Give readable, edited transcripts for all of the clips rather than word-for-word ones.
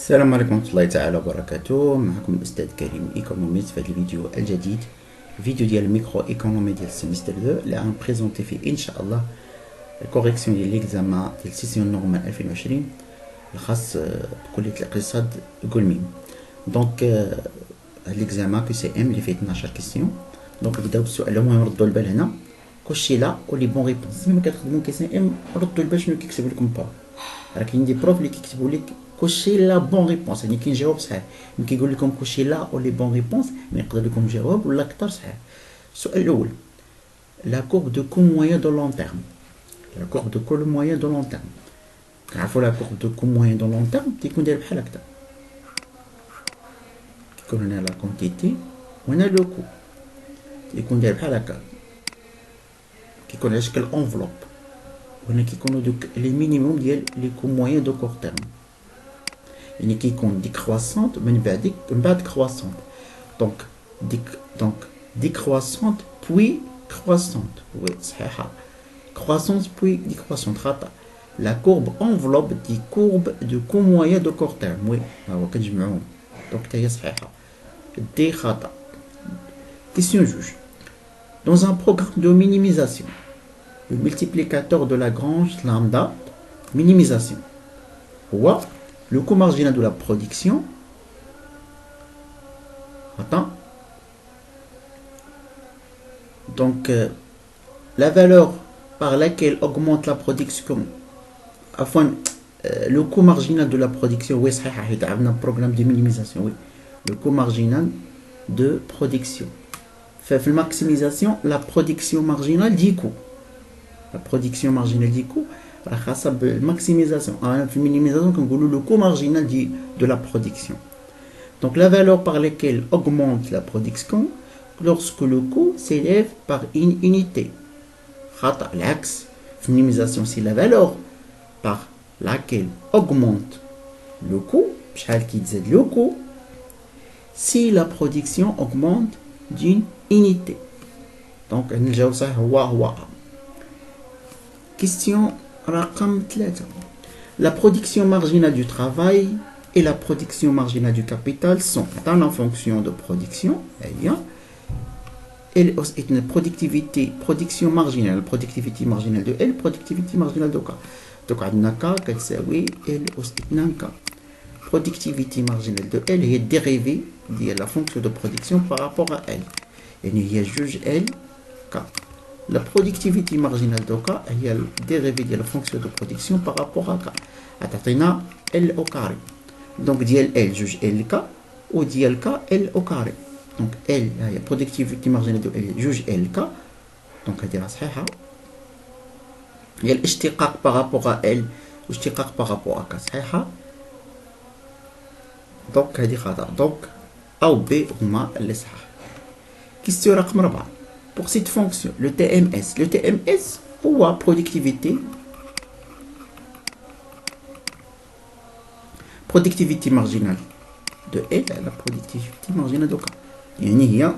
السلام عليكم ورحمة الله تعالى وبركاته. معكم الأستاذ كريم إيكونوميست في هذا الفيديو الجديد، فيديو ديال الميكرو إيكونومي ديال السيمستر 2 اللي غنبريزونتي فيه إن شاء الله الكوريكسيون ديال ليكزامان ديال سيسيون نورمال 2020 الخاص بكلية الاقتصاد قلميم. دونك هاد ليكزامان كي سي ام اللي فيه 12 كيسيون. دونك نبداو بالسؤال. المهم ردوا البال هنا كلشي لا ولي بون ريبونس. ملي كتخدموا كي سي ام ردوا البال شنو كيكتب لكم با. راه كاين دي بروف اللي كيكتبوا لك كلشي لا بون ريبونس، يعني كينجاوب صحيح. ملي كيقول لكم كلشي لا ولي بون ريبونس يعني يقدر لكم جواب ولا اكثر صحيح. السؤال الاول، لا كورب دو كو موين دو لون تيرم. لا كورب دو كو موين دو لون تيرم، كنعرفوا لا كورب دو كو موين دو لون تيرم تيكون داير بحال هكذا، كيكون هنا لا كونتيتي وهنا لو كو، تيكون داير بحال هكا، كيكون على شكل انفلوب، وهنا كيكونوا دوك لي مينيموم ديال لي كو موين دو كور تيرم، يعني كيكون ديكرواسونت من بعد كرواسونت. دونك ديكرواسونت بوي كرواسونت، وي صحيحه. كرواسونس بوي ديكرواسونت خطا. لا كورب انفلوب دي كورب دو كو موين دو كور تيرم، وي ها هو كنجمعوهم، دونك حتى هي صحيحه. دي خطا. Question juge. Dans un programme de minimisation, le multiplicateur de Lagrange lambda minimisation هو le coût marginal de la production. Attends. Donc, la valeur par laquelle augmente la production, enfin, le coût marginal de la production, oui, c'est un programme de minimisation, oui. Le coût marginal de production. Fait la maximisation, la production marginale du coût. La production marginale du coût, la maximisation. La minimisation, comme le coût marginal de la production. Donc la valeur par laquelle augmente la production lorsque le coût s'élève par une unité. L'axe, minimisation, c'est la valeur par laquelle augmente le coût, le coût, si la production augmente d'une unité. Donc, question رقم 3. La production marginale du travail et la production marginale du capital sont dans la fonction de production. Et une production marginale de L, productivité marginale de K. Donc, on a K qui est L aussi K. Productivité marginale de L est dérivée de la fonction de production par rapport à L. Et il y a juge L, K. La productivité marginale de K est dérivée de la fonction de production par rapport à K. Atatena L au carré. Donc, dial L juge LK ou dial K L au carré. Donc, L, la productivité marginale de L juge LK. Donc, elle est صحيحة. Il y a l'ishtiqaq par rapport à L, l'ishtiqaq par rapport à K. صحيحة. Donc, هذه خطأ. Donc, A ou B هما اللي صحاح. Question رقم 4. Pour cette fonction, le TMS هو productivité marginale de L, la productivité marginale de K. يعني هي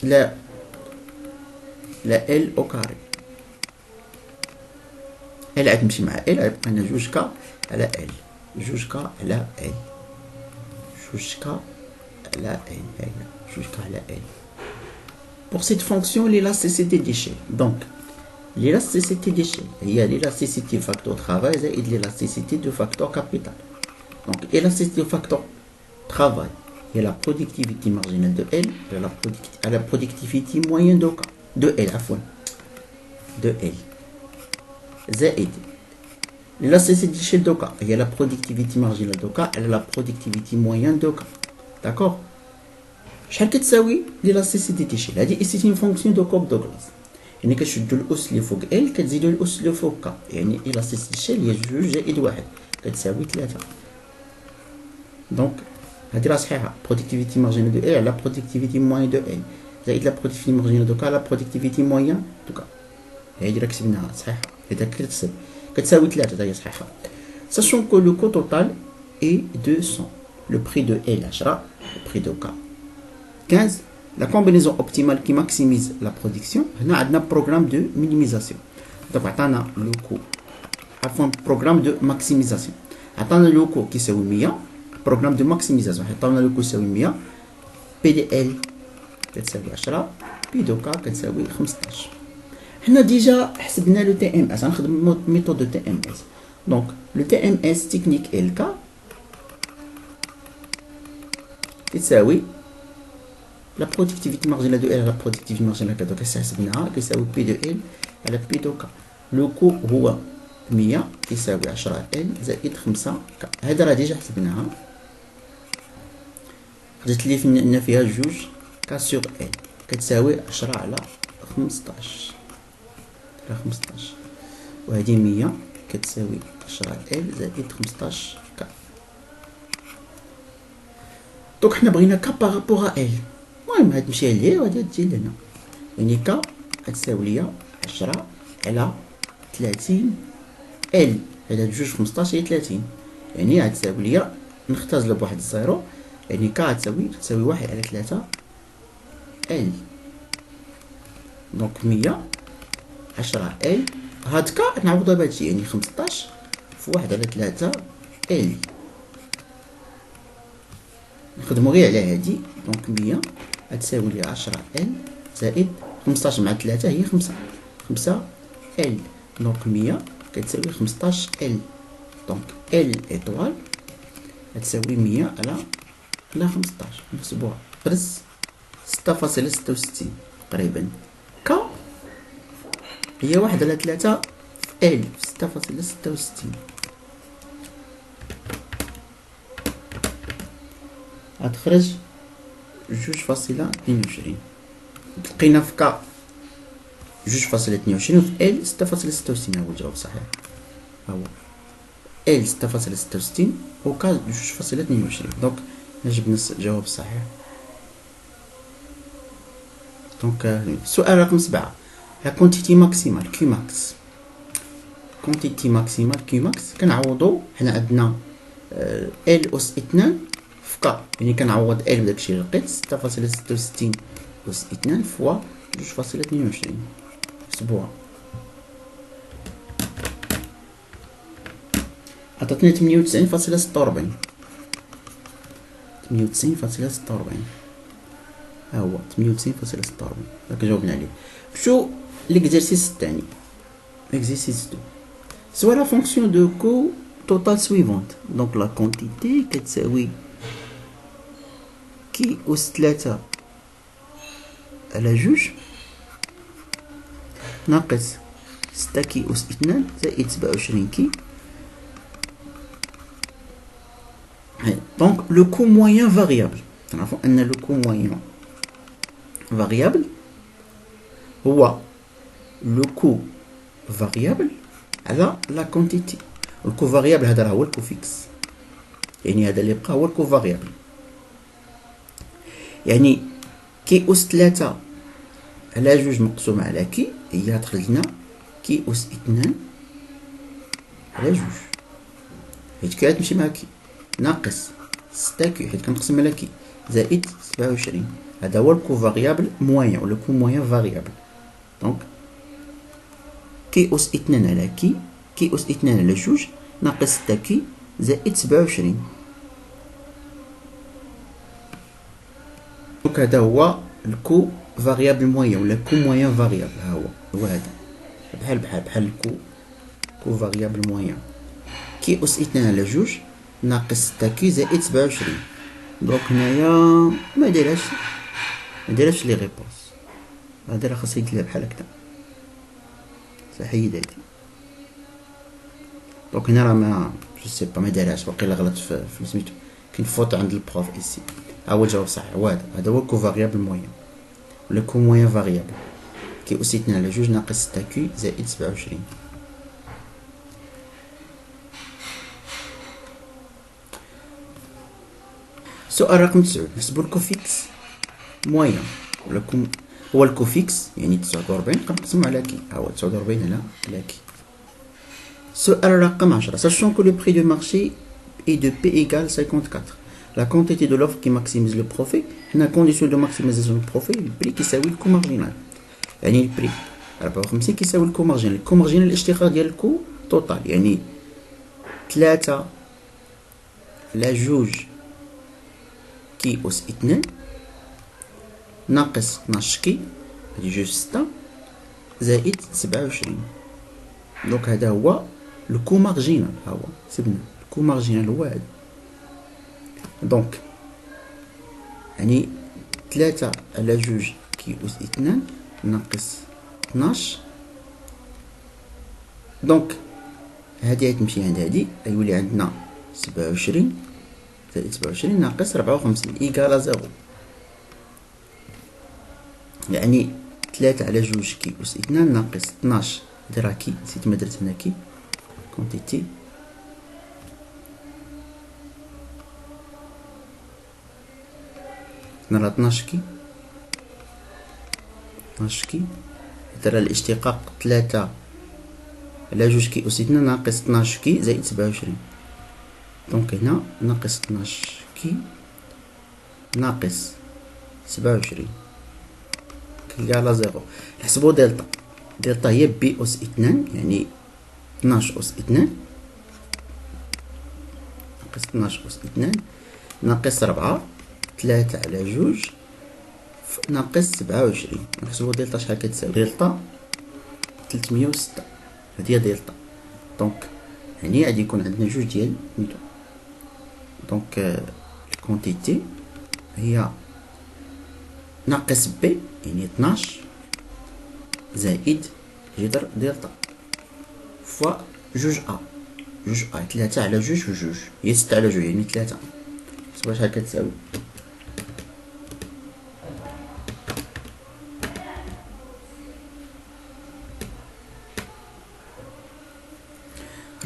لا L au carré. L غتمشي مع L غيبقى لنا جوج K على L، جوج K على L، جوج K على L، جوج K على L. Pour cette fonction, l'élasticité d'échelle. Donc, l'élasticité d'échelle, il y a l'élasticité du facteur travail et l'élasticité du facteur capital. Donc, l'élasticité du facteur travail, il y a la productivité marginale de L à la productivité moyenne de L, de L. زائد l'élasticité d'échelle de K, il y a la productivité marginale de K à la productivité moyenne de K. D'accord? شحال كتساوي l'élasticité d'échelle؟ هذه c'est une fonction de courbe de Gauss. يعني كتشدوا الأس اللي فوق L كتزيدوا الأس اللي فوق K، يعني l'élasticité d'échelle هي 2 زائد 1 كتساوي 3. دونك هذه راه صحيحة. productivité marginale de L على productivité moyenne de L زائد la productivité marginale de K على productivité moyenne de K. هذه راه كتبناها صحيحة. إذا كتساوي 3 هي صحيحة. Sachant que le coût total est 200. Le prix de L 10, le prix de K 15. La combinaison optimale qui maximise la production. On a un programme de minimisation. Donc, on a le coût عفوا بروغرام دو ماكسيميزاسيون. عطانا لو كو كيساوي 100 بروغرام دو ماكسيميزاسيون عطاونا لو كو يساوي 100 بي دي ال كتساوي 10 بي دو كا كتساوي 15. حنا ديجا حسبنا لو تي ام اس غنخدم ميثود دو تي ام اس. دونك لو تي ام اس تكنيك ال كا كتساوي لا برودكتيفيتي مارجينال دو ال على برودكتيفيتي مارجينال كا دوك حسبناها كيساوي بي دو ال على بي دو كا. لو كو هو 100 يساوي 10 ال زائد 5 كا. هذا راه ديجا حسبناها خرجت لي ان فيها جوج كا سور ال كتساوي 10 على 15 على 15 وهذه 100 كتساوي 10 ال زائد 15 كا. دونك حنا بغينا كا بارابور ا ال. المهم هاد تمشي لهيه وهادي تجي لهنا يعني كا غتساوي ليا 10 على 30 ال. هذا جوج 15 هي 30 يعني غتساوي ليا نختزلها بواحد الزيرو يعني كا غتساوي 1 على 3 ال. دونك 100 10 ال هاد كا نعوضها بهادشي يعني 15 في 1 على 3 ال. نخدمو غير على هادي. دونك 100 غتساوي لي 10 ال زائد 15 مع 3 هي 5 ال. دونك 100 كتساوي 15 ال. دونك ال ايطوال غتساوي 100 على 15 نحسبوها برس 6.66 تقريبا. ك هي 1 على 3 في ال 6.66 غتخرج 2.22. لقينا في ك 2.22 وفي ال 6.66 هو الجواب الصحيح. ها هو ال 6.66 و ك 2.22. دونك جبنا الجواب الصحيح. دونك السؤال رقم 7 لا كونتيتي ماكسيمال كيو ماكس. كونتيتي ماكسيمال كيو ماكس كنعوضو حنا عندنا ال اس 2 في ك يعني كنعوض ال بداكشي اللي لقيت 6.66 اس 2 فوا 2.22 حسبوها عطاتني 98.46 ها هو 98.46 داك جاوبنا عليه. شو ليكزارسيس الثاني exercice 2 soit la fonction de coût total suivante. donc la quantité كتساوي كي أس 3 على جوج ناقص 6 كي أس 2 زائد 27 كي. donc le coût moyen variable نعرفو أن le coût moyen variable هو le coût variable على لا كونتيتي. الكو فاريابل هذا راه هو الكو فيكس يعني هذا اللي بقى هو الكو فاريابل يعني كي أس 3 على جوج مقسوم على كي هي تخرج لنا كي أس 2 على جوج حيت كي غتمشي مع كي ناقص 6 كي حيت كنقسم على كي زائد 27 هذا هو الكو فاريابل موين ولا كو موين فاريابل. دونك كي أس 2 على كي أس 2 على جوج ناقص 6 كي زائد 27. دونك هذا هو الكو فاريابل موين ولا كو موين فاريابل. ها هو هذا بحال كو فاريابل موين كي أس 2 على جوج ناقص 6 كي زائد 27. دونك هنايا ما دايرهاش لي ريبونس هذا راه خاص يدير بحال هكذا حيد هادي. دونك هنا راه ما جو سي با ما دارهاش واقيلا غلط في سميتو كاين فوت عند البروف ايسي. ها هو الجواب صحيح هذا هو كو فاريابل موين ولا كو موين فاريابل كي أس 2 على جوج ناقص 6 كي زائد 27. سؤال رقم 9 نحسبو الكو فيكس موين ولا هو الكو فيكس يعني 49 كنقسمو على كي. ها هو 49 على كي. سؤال رقم 10 sachant que le prix de marché est de P égale 54 la quantité de l'offre qui maximise le profit حنا condition de maximisation du profit البري كيساوي الكو مارجينال يعني البري 54 كيساوي الكو مارجينال. الكو مارجينال الاشتقاق ديال الكو توتال يعني 3 على جوج كي أس 2 ناقص 12 كي هادي جوج 6 زائد 27. دونك هذا هو الكو مارجينال. ها هو سبنا الكو مارجينال هو هذا. دونك يعني 3 على جوج كي أس 2 ناقص 12. دونك هادي غتمشي عند هادي غيولي عندنا 27 زائد 27 ناقص 54 إيكالا 0. يعني 3 على جوج كي أس 2 ناقص 12 هادي راه كي نسيت ما درت هنا كي كونتيتي هنا راه 12 كي 12 كي هذا الاشتقاق 3 على جوج كي أس 2 ناقص 12 كي زائد 27. دونك هنا ناقص 12 كي ناقص 27 كيالا 0. نحسبو دلتا. دلتا هي بي أس 2 يعني 12 أس 2 ناقص 12 أس 2 ناقص 4 3 على جوج ناقص 27. نحسبو دلتا شحال كتساوي. دلتا 306 هادي هي دلتا. دونك يعني غادي يكون عندنا جوج ديال ميتو. دونك الكونتيتي هي ناقص بي يعني 12 زائد جذر دلتا فوا جوج ا. جوج ا 3 على جوج وجوج هي 6 على جوج يعني 3. حسبوا شحال كتساوي.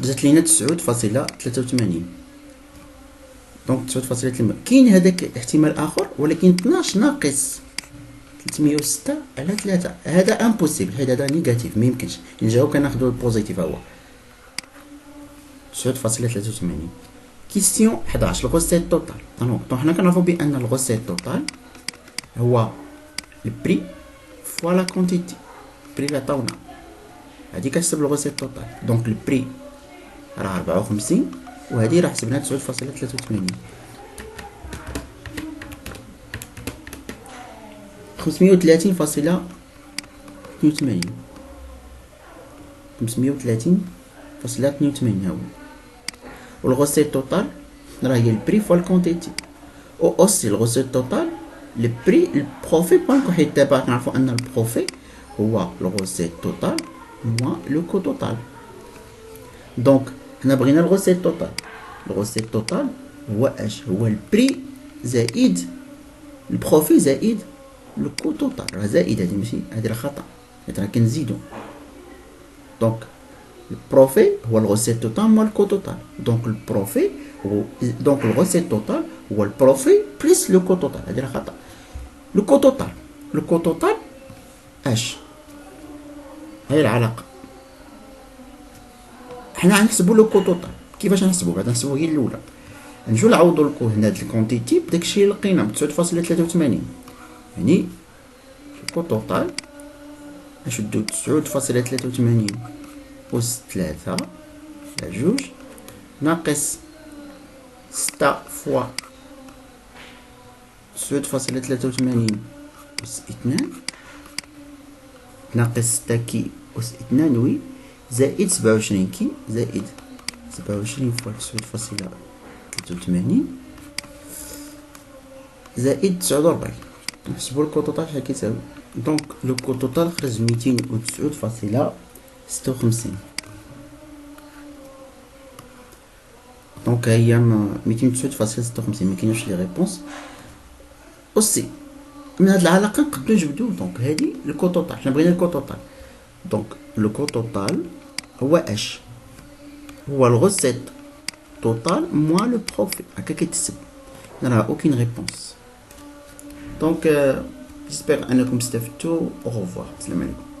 جات لينا 9.83. دونك 9.3. كاين هذاك الاحتمال اخر ولكن 12 ناقص 306 على 3 هذا امبوسيبل حيت هذا نيجاتيف ما يمكنش نجاو كناخذوا البوزيتيف. هو 9.83. كيستيون 11 الغوسيت توتال. دونك حنا كنعرفوا بان الغوسيت توتال هو البري فوا لا كونتيتي. بري لا طاونا هادي كتحسب الغوسيت توتال. دونك البري راه 54 وهادي راه حسبناها 9.83. 530.82 530.82 هاهو. والغوسيت توتال راه هي البري فوا الكونتيتي او اوسي الغوسيت توتال البري البروفي بانكو حيت دابا كنعرفو ان البروفي هو الغوسيت توتال موان لو كو توتال. دونك حنا بغينا الغوسيت توتال. الغوسيت توتال هو اش هو البري زائد البروفي زائد لو كو توتال. راه زائد هادي ماشي هادي راه خطا حيت راه كنزيدو. دونك البروفي هو الغوسيت توتال موان الكو توتال. دونك البروفي هو دونك الغوسيت توتال هو البروفي بلس لو كو توتال. هادي راه خطا. لو كو توتال لو كو توتال اش هاي العلاقه. حنا غنحسبو لو كو توتال. كيفاش نحسبو؟ بعدا نحسبو هي الاولى نجيو نعوضو لكو هنا هاد الكونتيتي بداكشي اللي لقينا ب 9.83 يعني الكو توتال نشدو 9.83 أس 3 على جوج ناقص 6 فوا 9.83 أس 2 ناقص 6 كي أس 2 وي زائد 27 كي زائد 27 فوا 9.83 زائد 49. نحسبو الكو توتال شحال كيساوي. دونك لو كو توتال خرج 209.56. دونك هي 209.56 مكايناش لي ريبونس اوسي. من هاد العلاقه نقدروا نجبدو. دونك هادي الكو توتال حنا بغينا الكو توتال. دونك لو كو توتال هو اش هو الغوسيت توتال موان لو بروفي. هكا كيتحسب. راه اوكين ريبونس. دونك جيسبر انكم استفدتوا. او ريفوار. السلام عليكم.